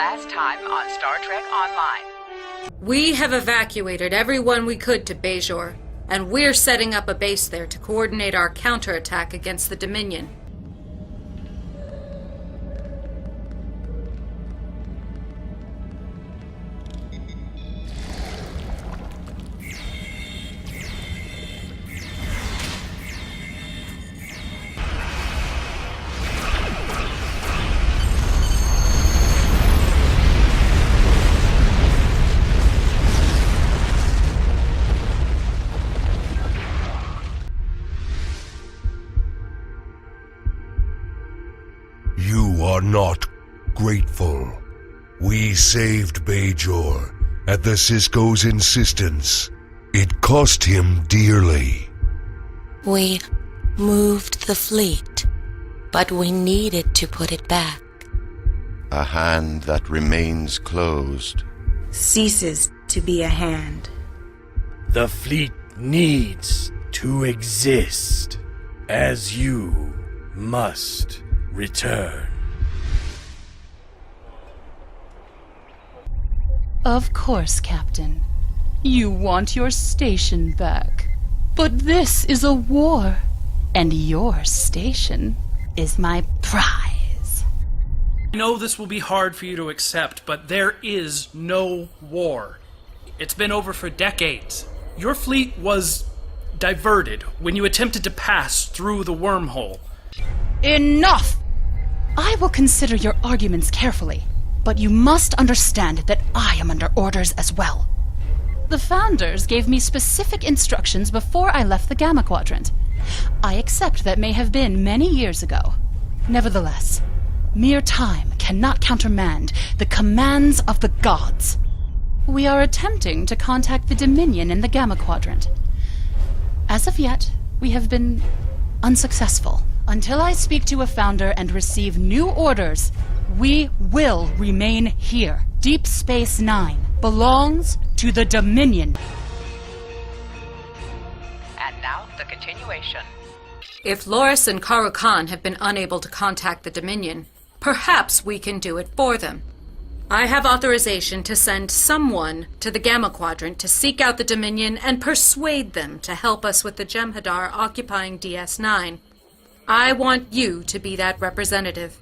last time on Star Trek Online. We have evacuated everyone we could to Bajor, and we're setting up a base there to coordinate our counterattack against the Dominion. You are not grateful. We saved Bajor at the Cisco's insistence. It cost him dearly. We moved the fleet, but we needed to put it back. A hand that remains closed ceases to be a hand. The fleet needs to exist, as you must return. Of course, Captain. You want your station back. But this is a war, and your station is my prize. I know this will be hard for you to accept, but there is no war. It's been over for decades. Your fleet was diverted when you attempted to pass through the wormhole. Enough! I will consider your arguments carefully, but you must understand that I am under orders as well. The Founders gave me specific instructions before I left the Gamma Quadrant. I accept that may have been many years ago. Nevertheless, mere time cannot countermand the commands of the gods. We are attempting to contact the Dominion in the Gamma Quadrant. As of yet, we have been unsuccessful. Until I speak to a Founder and receive new orders, we will remain here. Deep Space Nine belongs to the Dominion. And now, the continuation. If Loris and Karu Khan have been unable to contact the Dominion, perhaps we can do it for them. I have authorization to send someone to the Gamma Quadrant to seek out the Dominion and persuade them to help us with the Jem'Hadar occupying DS9. I want you to be that representative.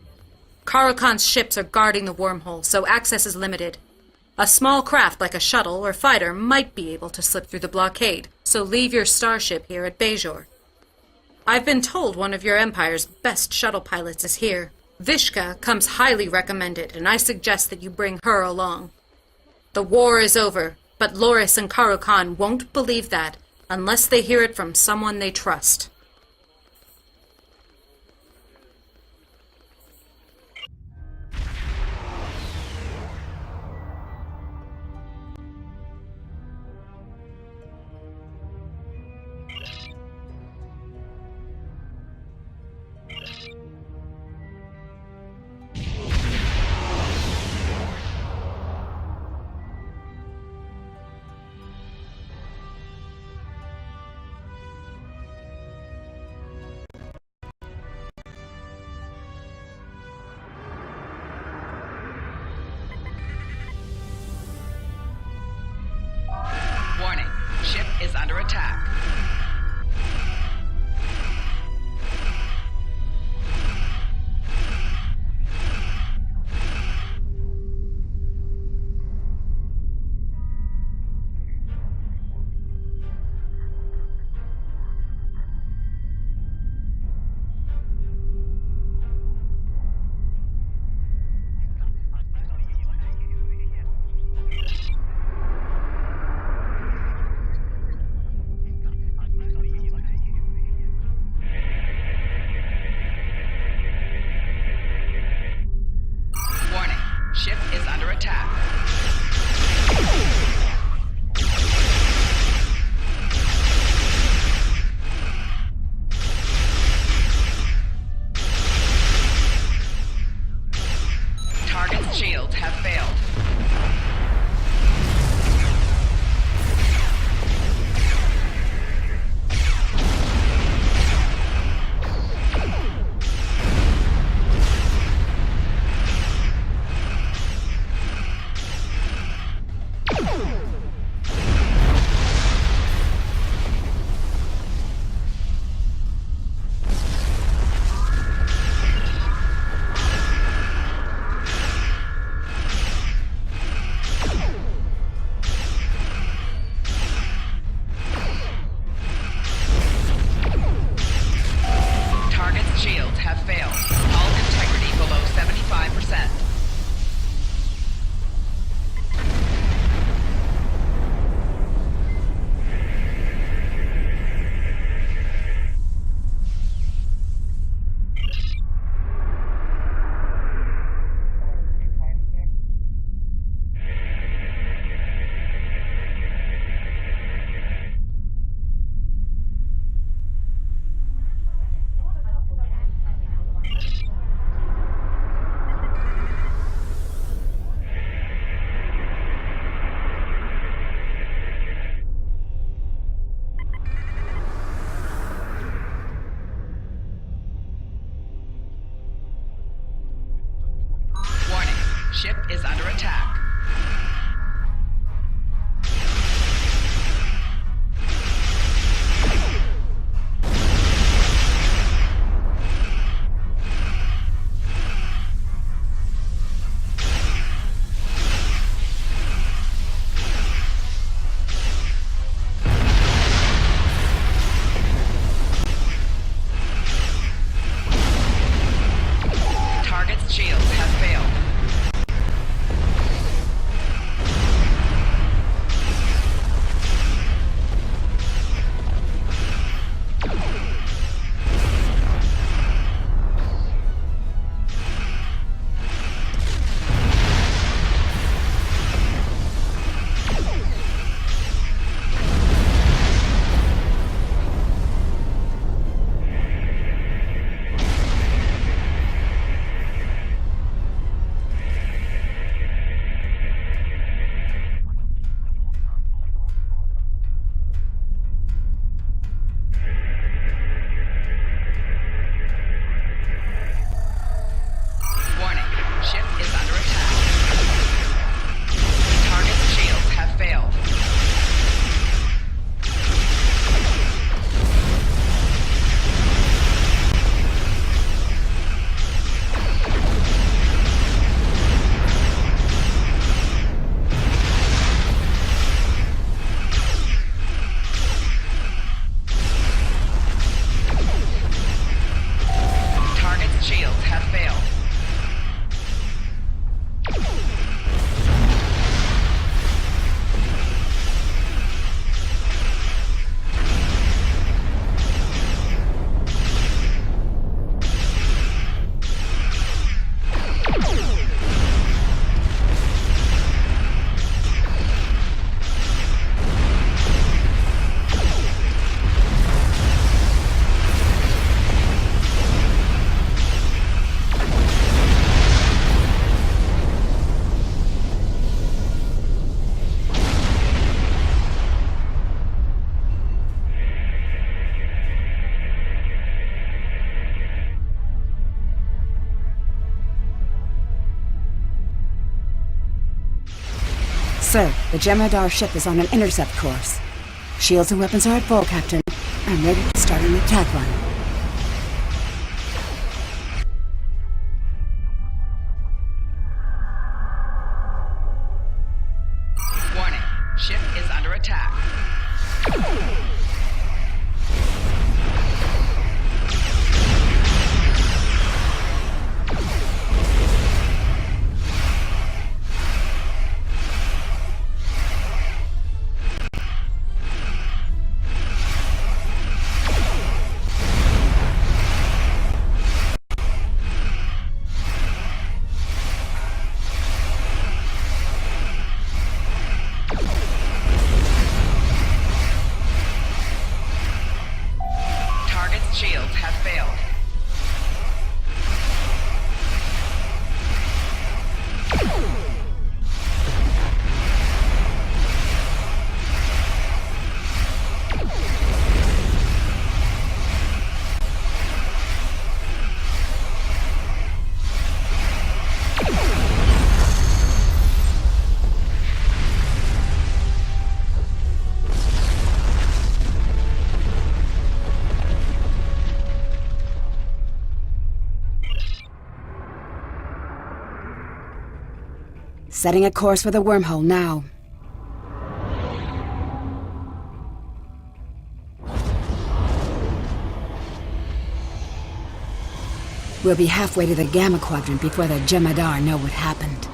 Karu Khan's ships are guarding the wormhole, so access is limited. A small craft like a shuttle or fighter might be able to slip through the blockade, so leave your starship here at Bajor. I've been told one of your Empire's best shuttle pilots is here. Vishka comes highly recommended, and I suggest that you bring her along. The war is over, but Loris and Karu Khan won't believe that unless they hear it from someone they trust. is under attack. Target's shields have failed. Warning, ship is under attack. Target's shields have failed. Target's shields have failed. Sir, the Jemadar ship is on an intercept course. Shields and weapons are at full, Captain. I'm ready to start an attack run. Warning, ship is under attack. Target's shields have failed. Setting a course for the wormhole now. We'll be halfway to the Gamma Quadrant before the Jemadar know what happened.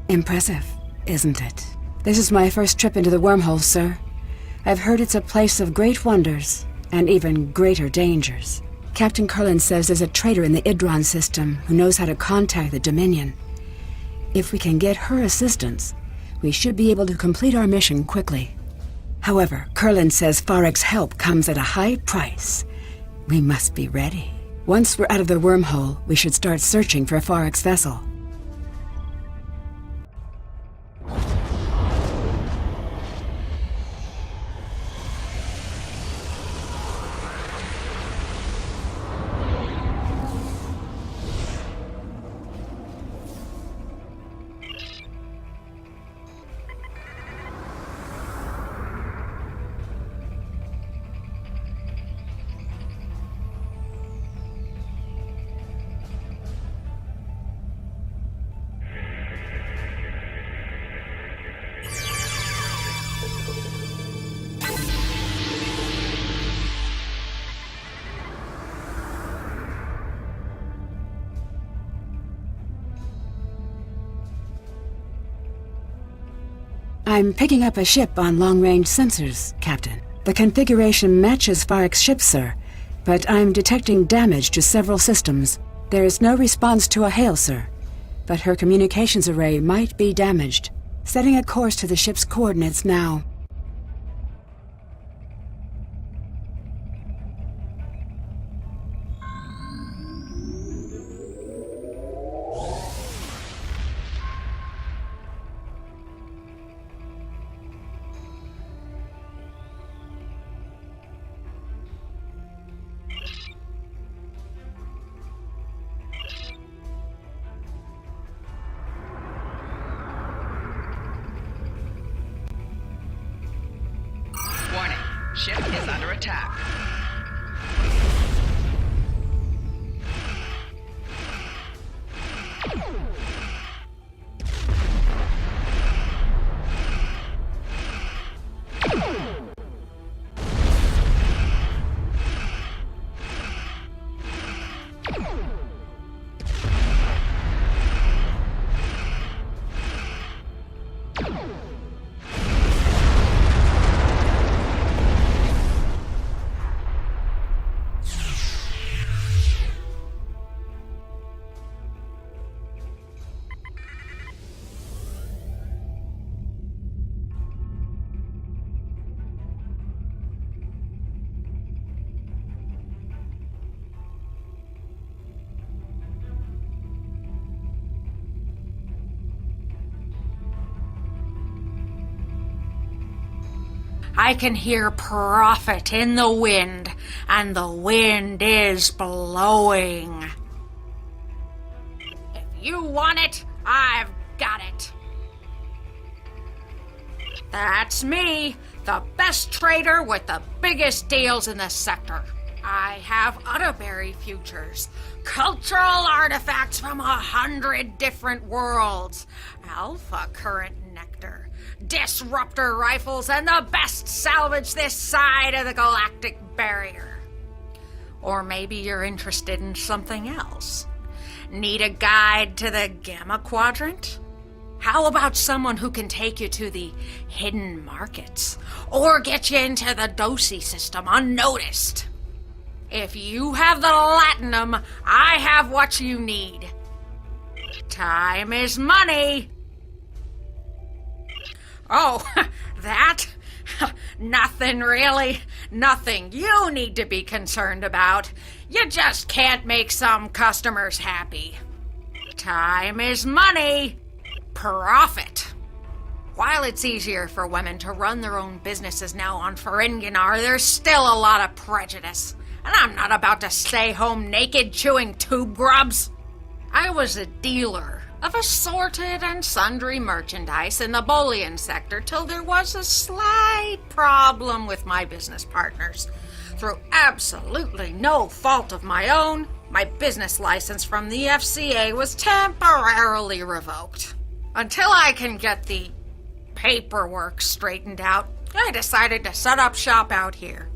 Impressive, isn't it? This is my first trip into the wormhole, sir. I've heard it's a place of great wonders, and even greater dangers. Captain Curlin says there's a traitor in the Idron system who knows how to contact the Dominion. If we can get her assistance, we should be able to complete our mission quickly. However, Curlin says Farek's help comes at a high price. We must be ready. Once we're out of the wormhole, we should start searching for Farek's vessel. I'm picking up a ship on long-range sensors, Captain. The configuration matches Farek's ship, sir, but I'm detecting damage to several systems. There is no response to a hail, sir, but her communications array might be damaged. Setting a course to the ship's coordinates now. Warning. Ship is under attack. I can hear profit in the wind, and the wind is blowing. If you want it, I've got it. That's me, the best trader with the biggest deals in the sector. I have Utterberry futures, cultural artifacts from 100 different worlds, alpha current nectar, disruptor rifles, and the best salvage this side of the galactic barrier. Or maybe you're interested in something else. Need a guide to the Gamma Quadrant? How about someone who can take you to the hidden markets, or get you into the Dosi system unnoticed? If you have the Latinum, I have what you need. Time is money. Oh, that? Nothing really. Nothing you need to be concerned about. You just can't make some customers happy. Time is money. Profit. While it's easier for women to run their own businesses now on Ferenginar, there's still a lot of prejudice. And I'm not about to stay home naked chewing tube grubs. I was a dealer of assorted and sundry merchandise in the Bolian sector till there was a slight problem with my business partners. Through absolutely no fault of my own, my business license from the FCA was temporarily revoked. Until I can get the paperwork straightened out, I decided to set up shop out here.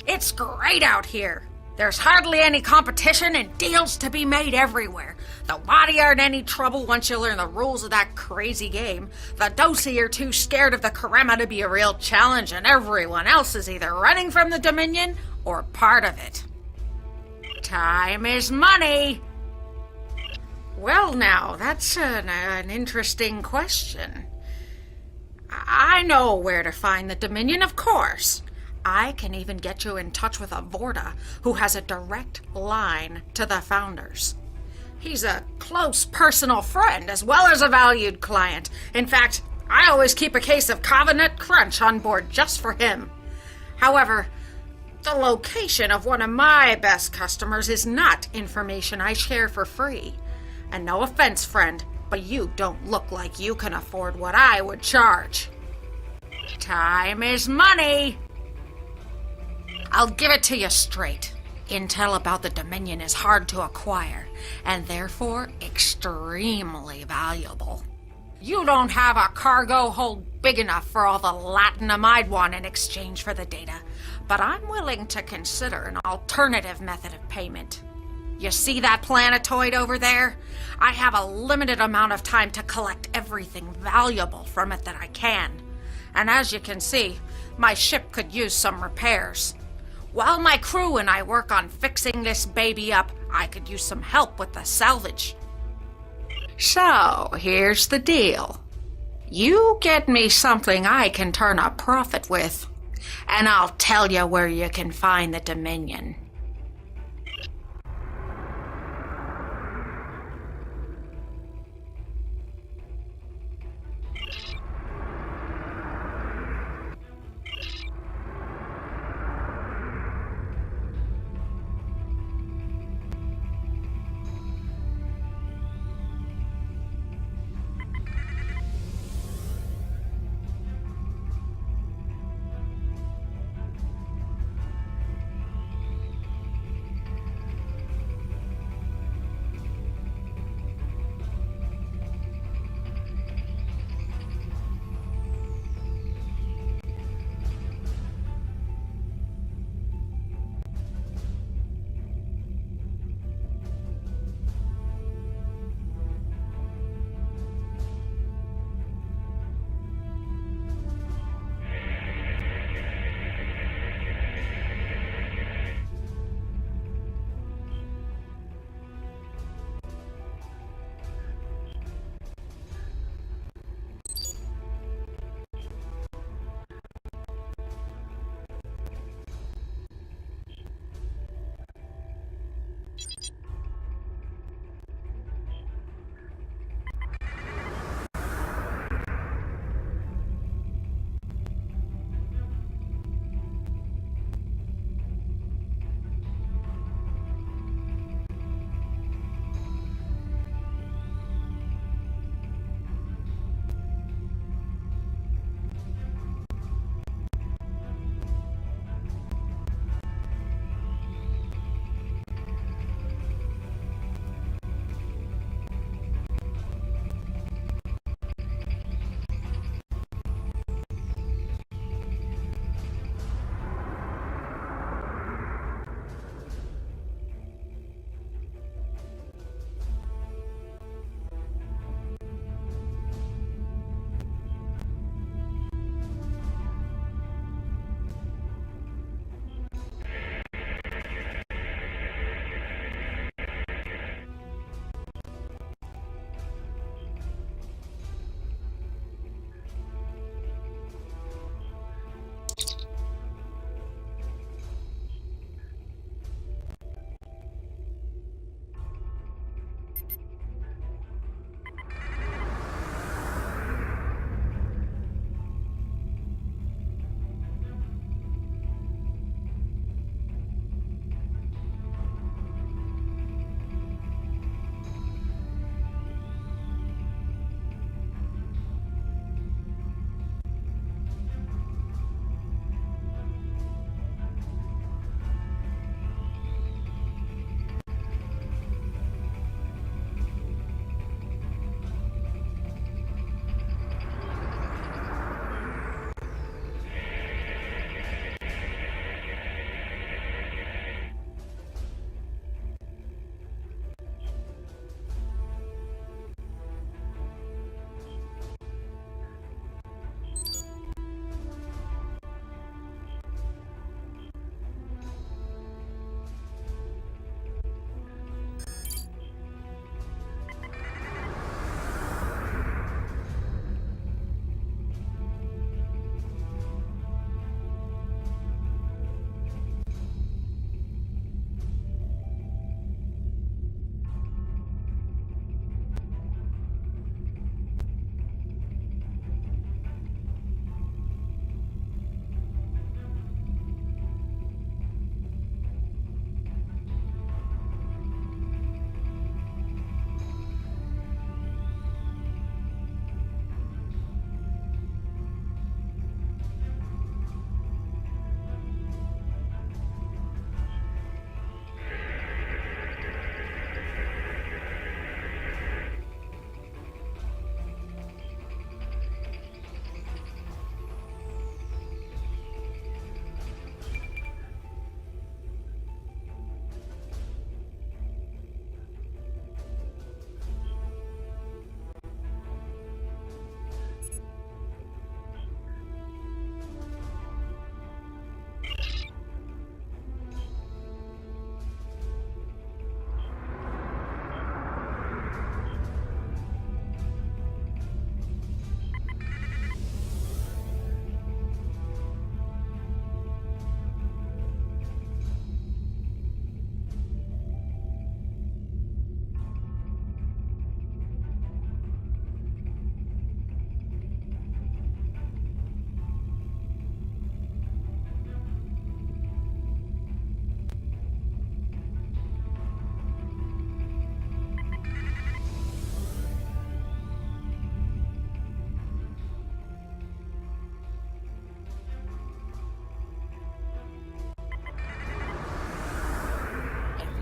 It's great out here. There's hardly any competition and deals to be made everywhere. The body aren't any trouble once you learn the rules of that crazy game. The Dosi are too scared of the Karema to be a real challenge, and everyone else is either running from the Dominion or part of it. Time is money. Well now, that's an interesting question. I know where to find the Dominion, of course. I can even get you in touch with a Vorta who has a direct line to the founders. He's a close personal friend as well as a valued client. In fact, I always keep a case of Covenant Crunch on board just for him. However, the location of one of my best customers is not information I share for free. And no offense, friend, but you don't look like you can afford what I would charge. Time is money. I'll give it to you straight. Intel about the Dominion is hard to acquire, and therefore extremely valuable. You don't have a cargo hold big enough for all the Latinum I'd want in exchange for the data, but I'm willing to consider an alternative method of payment. You see that planetoid over there? I have a limited amount of time to collect everything valuable from it that I can. And as you can see, my ship could use some repairs. While my crew and I work on fixing this baby up, I could use some help with the salvage. So, here's the deal. You get me something I can turn a profit with, and I'll tell you where you can find the Dominion.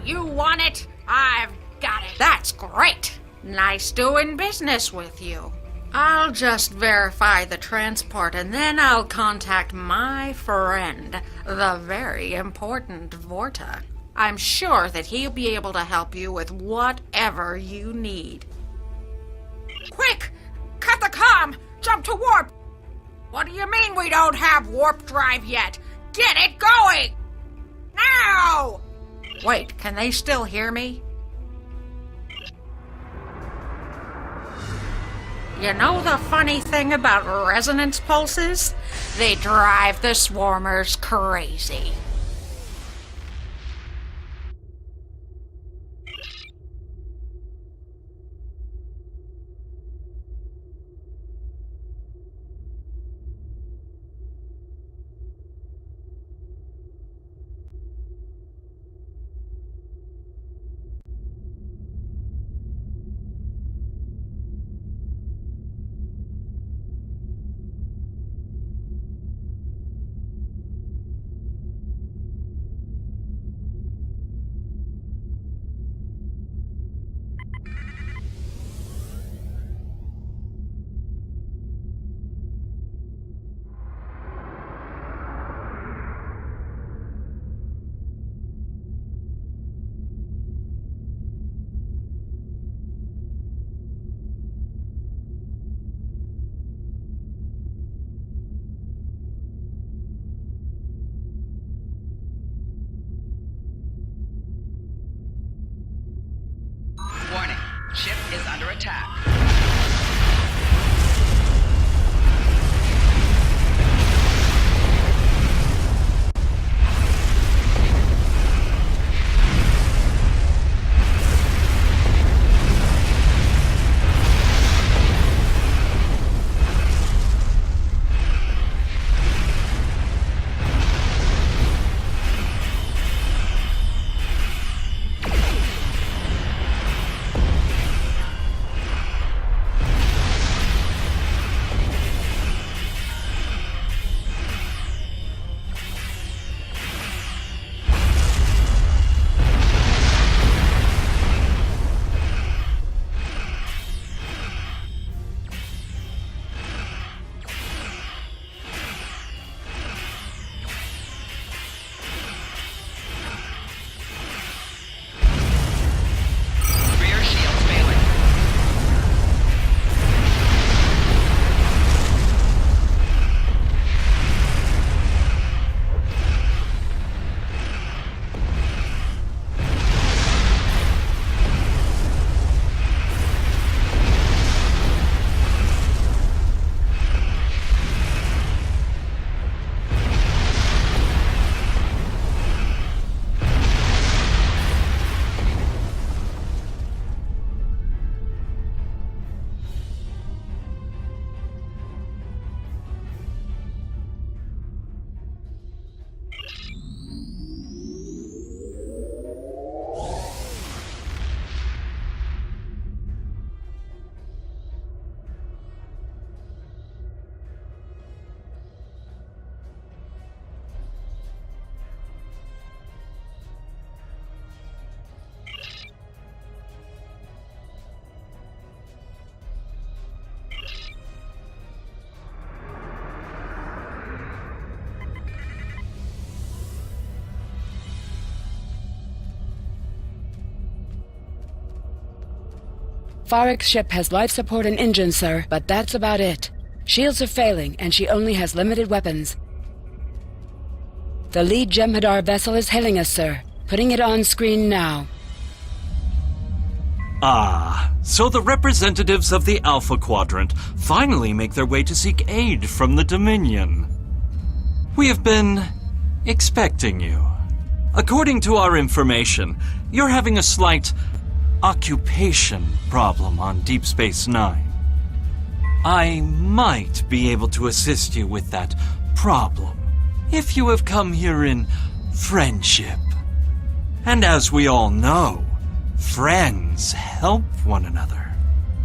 You want it? I've got it. That's great. Nice doing business with you. I'll just verify the transport and then I'll contact my friend, the very important Vorta. I'm sure that he'll be able to help you with whatever you need. Quick! Cut the comm! Jump to warp! What do you mean we don't have warp drive yet? Get it going! Now! Wait, can they still hear me? You know the funny thing about resonance pulses? They drive the swarmers crazy. Warning. Ship is under attack. Rear shield failing. Farrick's ship has life support and engines, sir, but that's about it. Shields are failing, and she only has limited weapons. The lead Jem'Hadar vessel is hailing us, sir. Putting it on screen now. Ah, so the representatives of the Alpha Quadrant finally make their way to seek aid from the Dominion. We have been expecting you. According to our information, you're having a slight occupation problem on Deep Space Nine. I might be able to assist you with that problem if you have come here in friendship. And as we all know, friends help one another.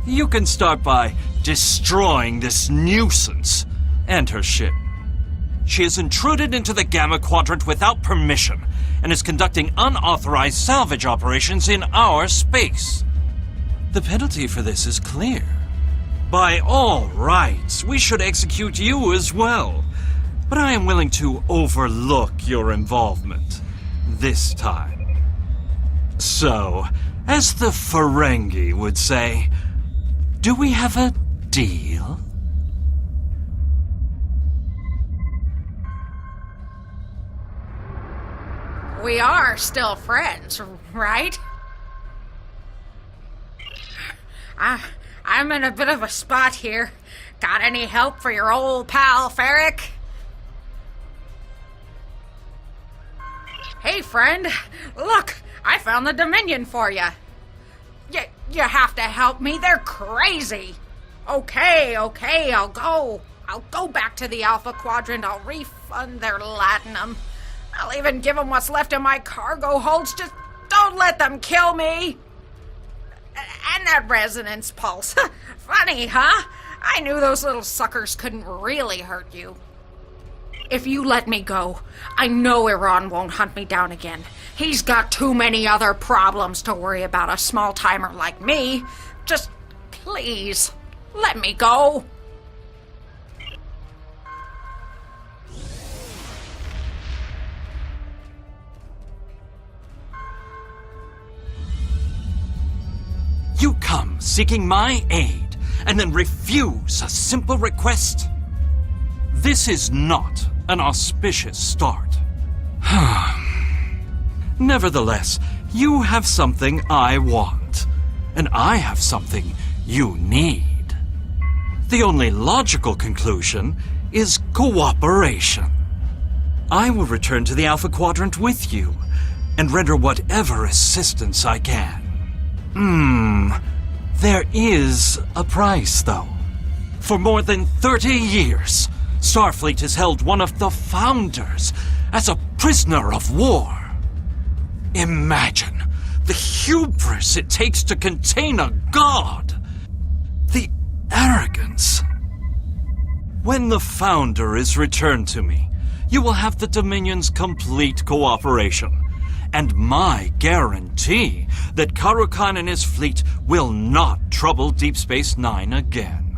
You can start by destroying this nuisance and her ship. She has intruded into the Gamma Quadrant without permission and is conducting unauthorized salvage operations in our space. The penalty for this is clear. By all rights, we should execute you as well. But I am willing to overlook your involvement this time. So, as the Ferengi would say, do we have a deal? We are still friends, right? I'm in a bit of a spot here. Got any help for your old pal, Ferric? Hey, friend. Look, I found the Dominion for you. You have to help me. They're crazy. Okay, I'll go. I'll go back to the Alpha Quadrant. I'll refund their latinum. I'll even give them what's left of my cargo holds. Just don't let them kill me. And that resonance pulse. Funny, huh? I knew those little suckers couldn't really hurt you. If you let me go, I know Iran won't hunt me down again. He's got too many other problems to worry about a small-timer like me. Just, please, let me go. You come seeking my aid, and then refuse a simple request? This is not an auspicious start. Nevertheless, you have something I want, and I have something you need. The only logical conclusion is cooperation. I will return to the Alpha Quadrant with you, and render whatever assistance I can. There is a price, though. For more than 30 years, Starfleet has held one of the Founders as a prisoner of war. Imagine the hubris it takes to contain a god. The arrogance. When the Founder is returned to me, you will have the Dominion's complete cooperation, and my guarantee that Cardassian and his fleet will not trouble Deep Space Nine again.